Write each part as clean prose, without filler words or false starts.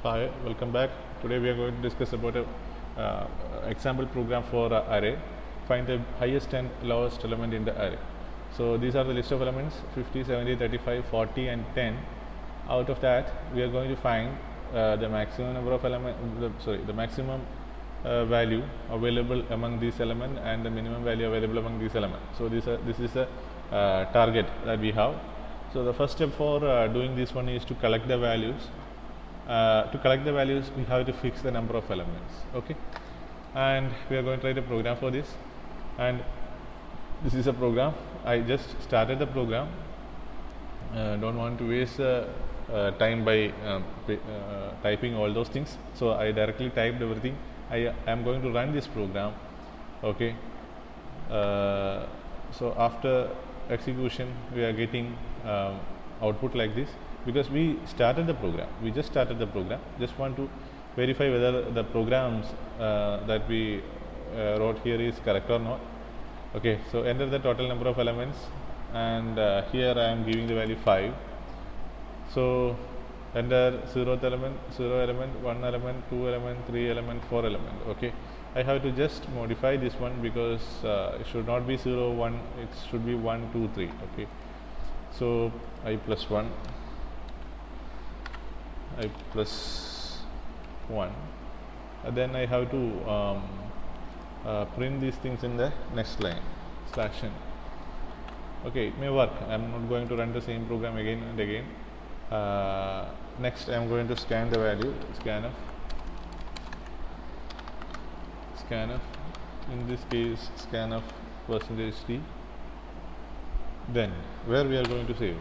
Hi, welcome back. Today we are going to discuss about a example program for array. Find the highest and lowest element in the array. So these are the list of elements 50, 70, 35, 40 and 10. Out of that we are going to find the maximum number of element the maximum value available among these elements and the minimum value available among these elements. So this is a target that we have. So the first step for doing this one is to collect the values. To collect the values, we have to fix the number of elements. Okay, and we are going to write a program for this. And this is a program. I just started the program. Don't want to waste time by typing all those things. So I directly typed everything. I am going to run this program. Okay. So after execution, we are getting output like this, because we started the program. We just started the program. Just want to verify whether the programs that we wrote here is correct or not. Okay, so enter the total number of elements, and here I am giving the value 5. So enter 0th element, 0 element, 1 element, 2 element, 3 element, 4 element. Okay, I have to just modify this one because it should not be 0, 1, it should be 1, 2, 3. Okay, so I plus 1, I plus 1, then I have to print these things in the next line /n. Okay, it may work. I am not going to run the same program again and again. Next I am going to scan the value, scanf, in this case scanf %d. Then where we are going to save?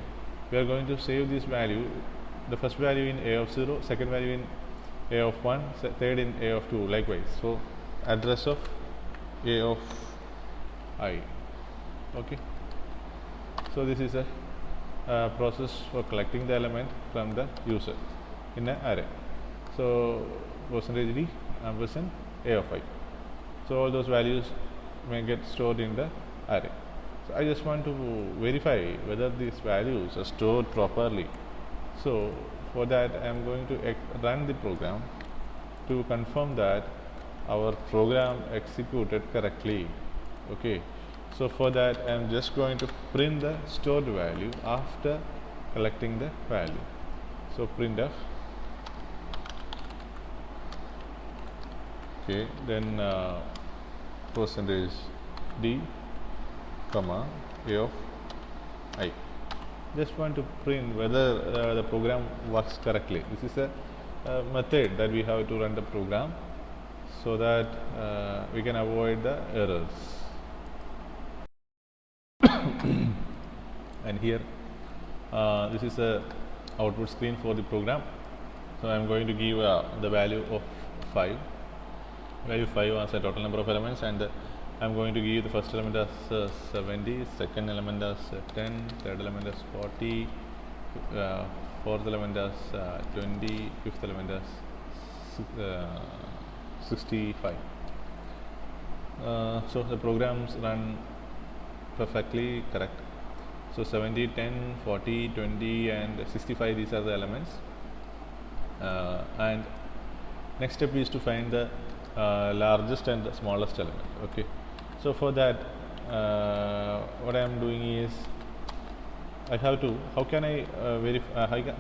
We are going to save this value, the first value in a of 0, second value in a of 1, third in a of 2, likewise. So address of a of I. Okay, so this is a process for collecting the element from the user in an array. So %d ampersand a of I. So all those values may get stored in the array. So I just want to verify whether these values are stored properly. So for that I am going to run the program to confirm that our program executed correctly. Okay, so for that I am just going to print the stored value after collecting the value. So printf, okay, then %d comma a of I. Just want to print whether the program works correctly. This is a method that we have to run the program so that we can avoid the errors. And here this is a output screen for the program. So I am going to give the value of 5. Value 5 as a total number of elements, and I am going to give the first element as 70, second element as 10, third element as 40, fourth element as 20, fifth element as 65. So the programs run perfectly correct. So 70, 10, 40, 20 and 65, these are the elements. And next step is to find the largest and the smallest element. Okay, so for that what I am doing is I have to, how can I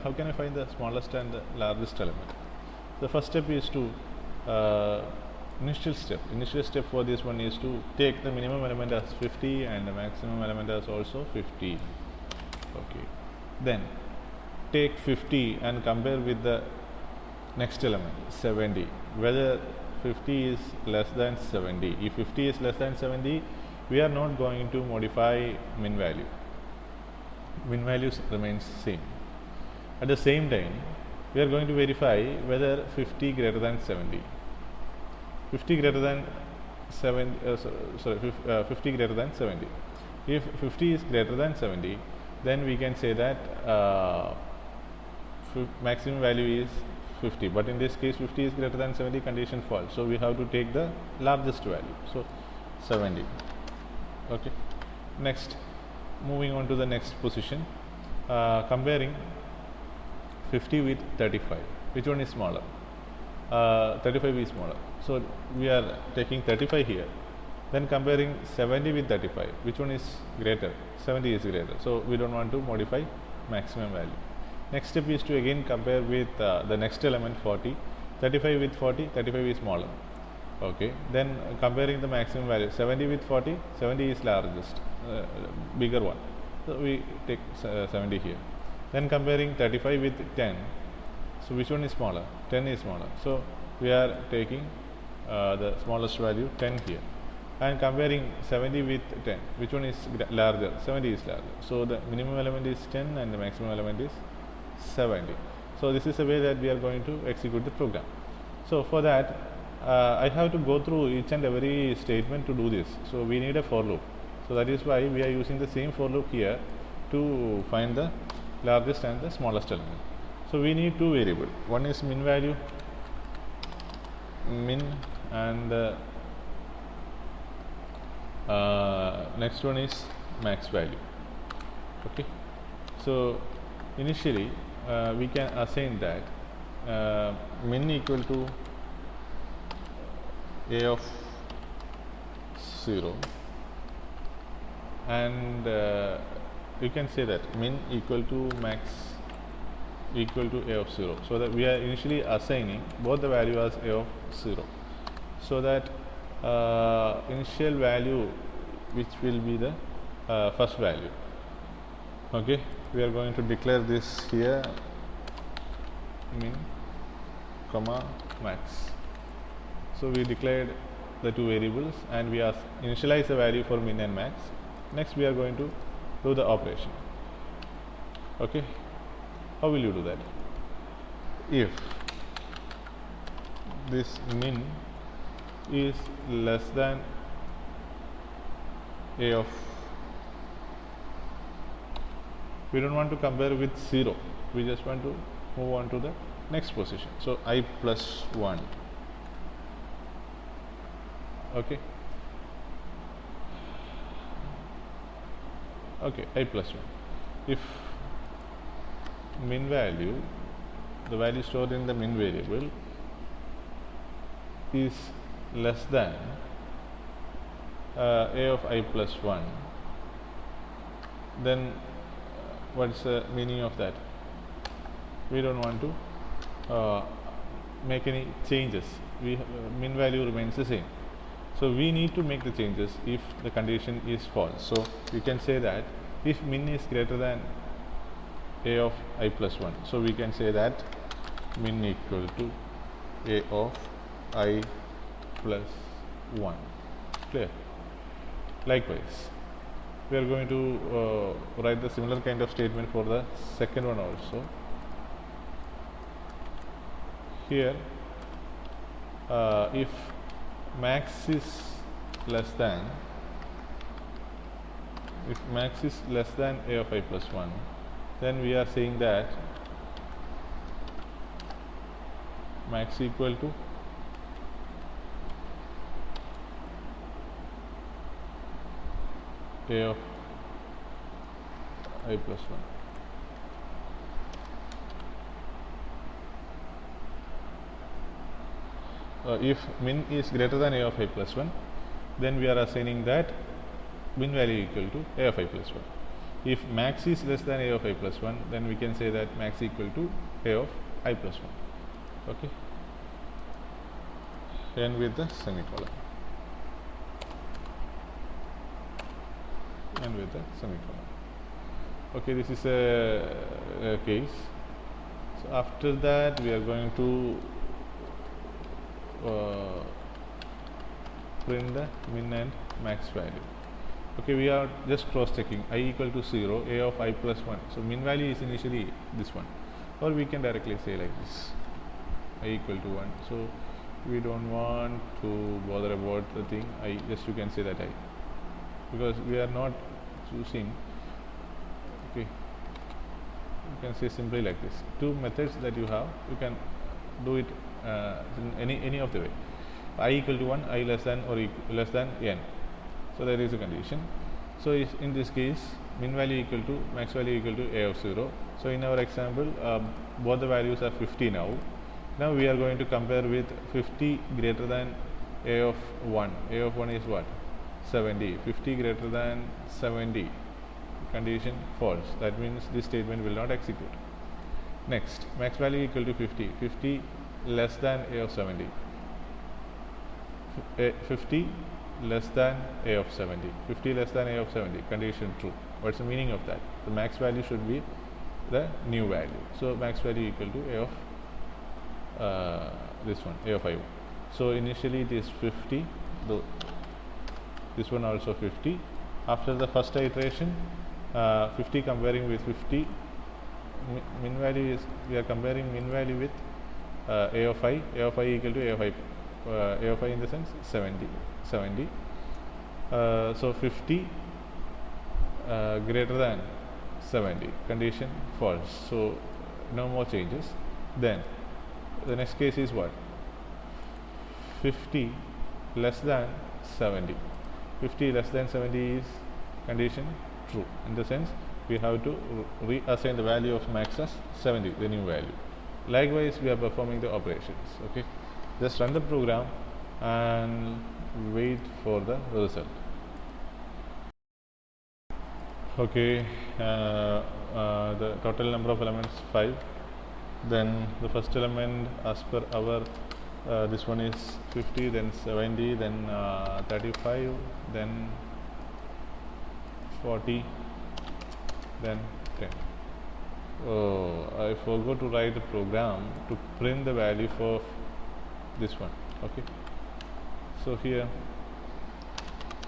how can I find the smallest and the largest element? The first step is to initial step for this one is to take the minimum element as 50 and the maximum element as also 50. Okay, then take 50 and compare with the next element 70, whether 50 is less than 70. If 50 is less than 70, we are not going to modify min value. Min values remains same. At the same time, we are going to verify whether 50 greater than 70. 50 greater than 70. 50 greater than 70. If 50 is greater than 70, then we can say that maximum value is 50, but in this case 50 is greater than 70, condition false, so we have to take the largest value, so 70. Okay, next, moving on to the next position, comparing 50 with 35. which one is smaller? 35 is smaller. So we are taking 35 here. Then comparing 70 with 35, which one is greater? 70 is greater. So we don't want to modify maximum value. Next step is to again compare with the next element 40. 35 with 40, 35 is smaller. Okay. Then comparing the maximum value 70 with 40, 70 is largest, bigger one. So we take 70 here. Then comparing 35 with 10. So which one is smaller? 10 is smaller. So we are taking the smallest value 10 here. And comparing 70 with 10, which one is larger? 70 is larger. So the minimum element is 10 and the maximum element is 70. So this is the way that we are going to execute the program. So for that, I have to go through each and every statement to do this. So we need a for loop. So that is why we are using the same for loop here to find the largest and the smallest element. So we need two variables. One is min value, min, and next one is max value. Okay. So initially we can assign that min equal to a of 0, and you can say that min equal to max equal to a of 0, so that we are initially assigning both the value as a of 0, so that initial value which will be the first value. Okay, we are going to declare this here, min comma max. So we declared the two variables and we are initialize the value for min and max. Next we are going to do the operation. Okay, how will you do that? If this min is less than a of, we don't want to compare with 0, we just want to move on to the next position. So I plus 1. Okay. Okay, I plus 1. If min value, the value stored in the min variable, is less than a of I plus 1, then what is the meaning of that? We don't want to make any changes. Min value remains the same. So we need to make the changes if the condition is false. So we can say that if min is greater than a of I plus 1, so we can say that min equal to a of I plus 1. Clear? Likewise, we are going to write the similar kind of statement for the second one also. Here, if max is less than a of I plus 1, then we are saying that max equal to a of I plus 1. If min is greater than a of I plus 1, then we are assigning that min value equal to a of I plus 1. If max is less than a of I plus 1, then we can say that max equal to a of I plus 1. Okay, and with the semicolon, and with the semicolon. Okay, this is a case. So after that we are going to print the min and max value. Okay, we are just cross checking I equal to 0, a of I plus 1. So min value is initially this one, or we can directly say like this, I equal to 1. So we don't want to bother about the thing, I just, you can say that I, because we are not choosing. Okay, you can say simply like this. Two methods that you have, you can do it in any of the way. I equal to 1, I less than or less than n. So there is a condition. So in this case, min value equal to max value equal to a of 0. So in our example, both the values are 50 now. Now we are going to compare with 50 greater than a of 1. A of 1 is what? 70. 50 greater than 70. Condition false. That means this statement will not execute. Next, max value equal to 50. 50 less than a of 70. 50 less than a of 70. 50 less than a of 70. Condition true. What's the meaning of that? The max value should be the new value. So max value equal to a of this one, a of I1. So initially it is 50. This one also 50. After the first iteration, 50 comparing with 50. Min value is, we are comparing min value with a of I. A of I equal to a of I. A of I in the sense 70. So 50 greater than 70. Condition false. So no more changes. Then the next case is what? 50 less than 70. 50 less than 70 is condition true. In the sense, we have to reassign the value of max as 70, the new value. Likewise, we are performing the operations. Okay, just run the program and wait for the result. Okay, the total number of elements 5. Then the first element as per our this one is 50, then 70, then 35, then 40, then 10. Oh, I forgot to write the program to print the value for this one. Okay, so here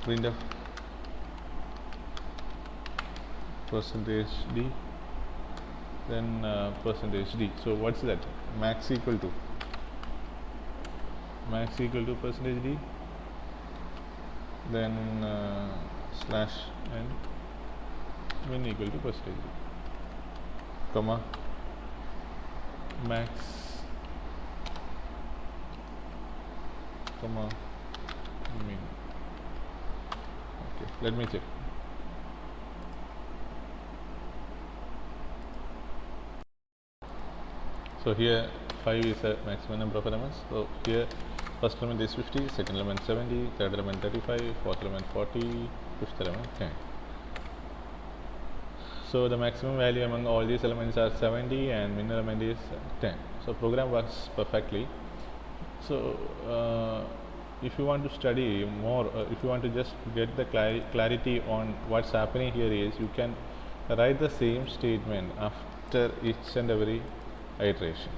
printf %d, then %d. So what's that? Max equal to %d, then slash and min equal to %d, comma max, comma min. Okay, let me check. So here 5 is a maximum number of elements. So here first element is 50, second element 70, third element 35, fourth element 40, fifth element 10. So the maximum value among all these elements are 70 and min element is 10. So program works perfectly. So if you want to study more, if you want to just get the clarity on what's happening here is, you can write the same statement after each and every iteration.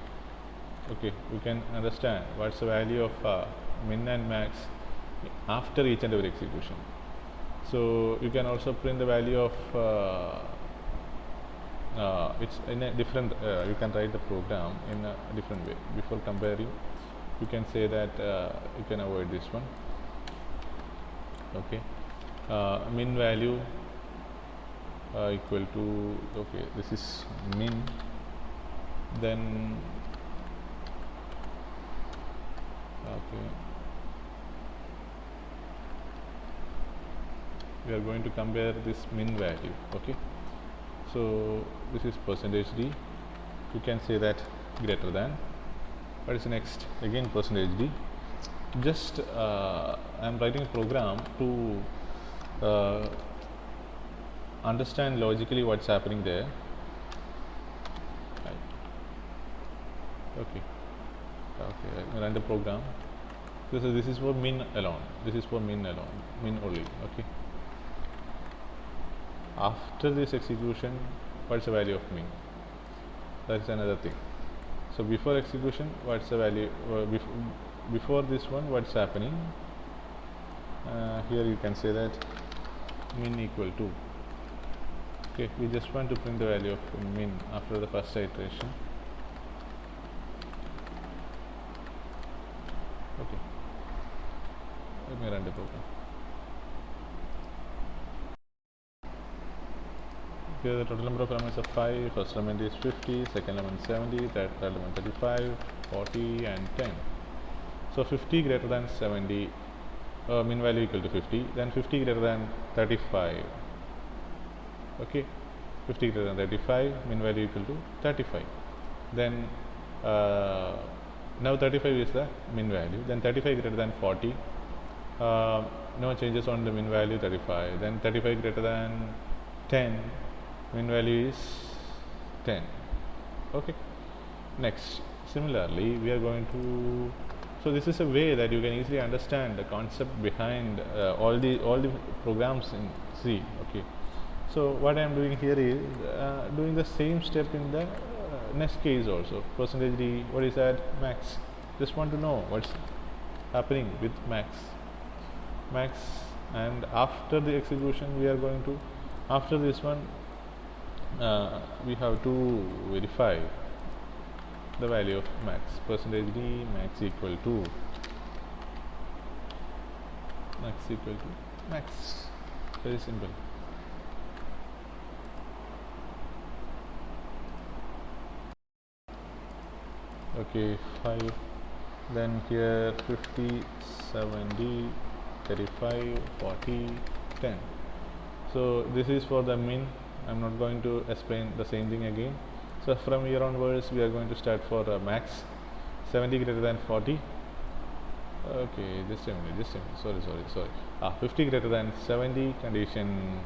Okay, you can understand what's the value of min and max after each and every execution. So you can also print the value of it's in a different you can write the program in a different way. Before comparing, you can say that you can avoid this one. Okay, min value equal to, okay, this is min, then okay, we are going to compare this min value. Okay, so this is %d. You can say that greater than. What is next? Again %d. Just I am writing a program to understand logically what's happening there. Okay, let me run the program. This is for min alone. This is for min alone, min only. Okay. After this execution, what's the value of min? That's another thing. So before execution, what's the value? Before this one, what's happening? Here you can say that min equal to. Okay, we just want to print the value of min after the first iteration. Okay, let me run the program. Here the total number of elements are 5. First element is 50, second element 70, third element 35, 40 and 10. So 50 greater than 70, min value equal to 50, then 50 greater than 35. Okay, 50 greater than 35, min value equal to 35. Then Now 35 is the min value. Then 35 greater than 40. No changes on the min value 35. Then 35 greater than 10. Min value is 10. Okay. Next, similarly, we are going to. So this is a way that you can easily understand the concept behind all the programs in C. Okay. So what I am doing here is doing the same step in the next case also. Percentage D. What is that? Max. Just want to know what's happening with max. Max, and after the execution, we are going to. After this one, we have to verify the value of max. Percentage D max equal to max. Very simple. Okay, 5. Then here 50, 70, 35, 40, 10. So this is for the min. I'm not going to explain the same thing again. So from here onwards, we are going to start for max. 70 greater than 40. Okay, just a minute. Sorry. 50 greater than 70 condition.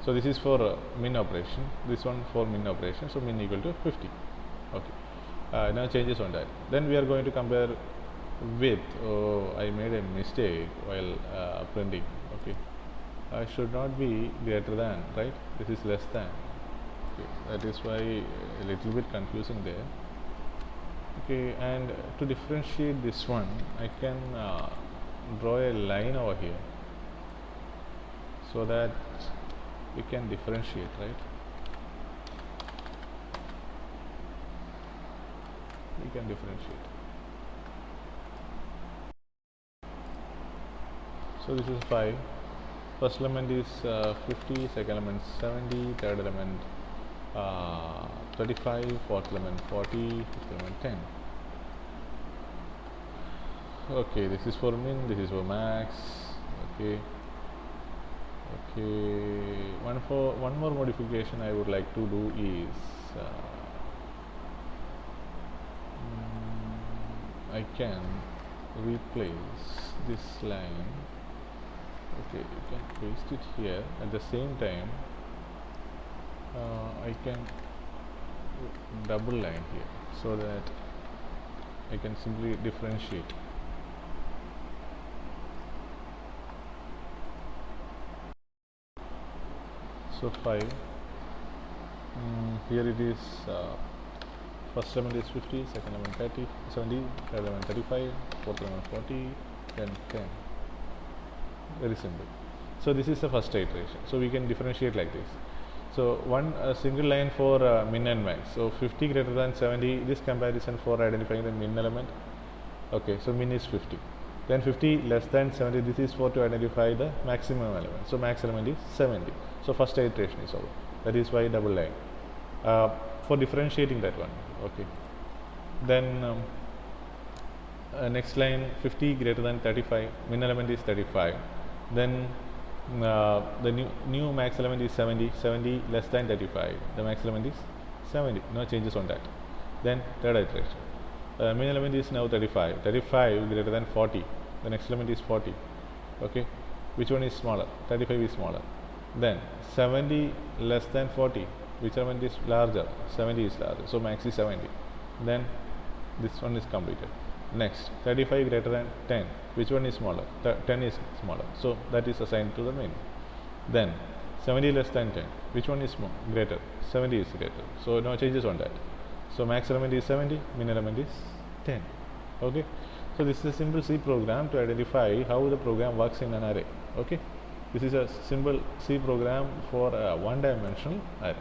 So this is for min operation. This one for min operation. So min equal to 50. Okay. Now changes on that. Then we are going to compare with. Oh, I made a mistake while printing. Okay. I should not be greater than, right? This is less than. Okay, that is why a little bit confusing there. Okay, and to differentiate this one, I can draw a line over here so that we can differentiate, right? We can differentiate. So this is 5. First element is 50, second element 70, third element 35, fourth element 40, fifth element 10. Okay, this is for min, this is for max. Okay. One more modification I would like to do is I can replace this line. Okay, you can paste it here. At the same time, I can double line here so that I can simply differentiate. So 5. Here it is. First element is 50, second element 30, 70, third element 35, fourth element 40, then 10. Very simple. So this is the first iteration. So we can differentiate like this. So one single line for min and max. So 50 greater than 70. This comparison for identifying the min element. Okay, so min is 50. Then 50 less than 70. This is for to identify the maximum element. So max element is 70. So first iteration is over. That is why double line for differentiating that one. Okay. Then next line 50 greater than 35. Min element is 35. Then the new max element is 70, 70 less than 35. The max element is 70. No changes on that. Then third iteration. Min element is now 35. 35 greater than 40. The next element is 40. Okay. Which one is smaller? 35 is smaller. Then 70 less than 40. Which element is larger? 70 is larger. So max is 70. Then this one is completed. Next, 35 greater than 10. Which one is smaller? 10 is smaller. So that is assigned to the min. Then 70 less than 10. Which one is greater? 70 is greater. So no changes on that. So max element is 70, min element is 10. Okay. So this is a simple C program to identify how the program works in an array. Okay. This is a simple C program for a one-dimensional array.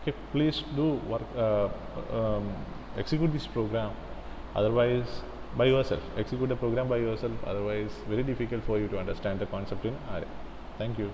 Okay. Please do work, execute this program. Otherwise, by yourself, execute the program by yourself. Otherwise, very difficult for you to understand the concept in array. Thank you.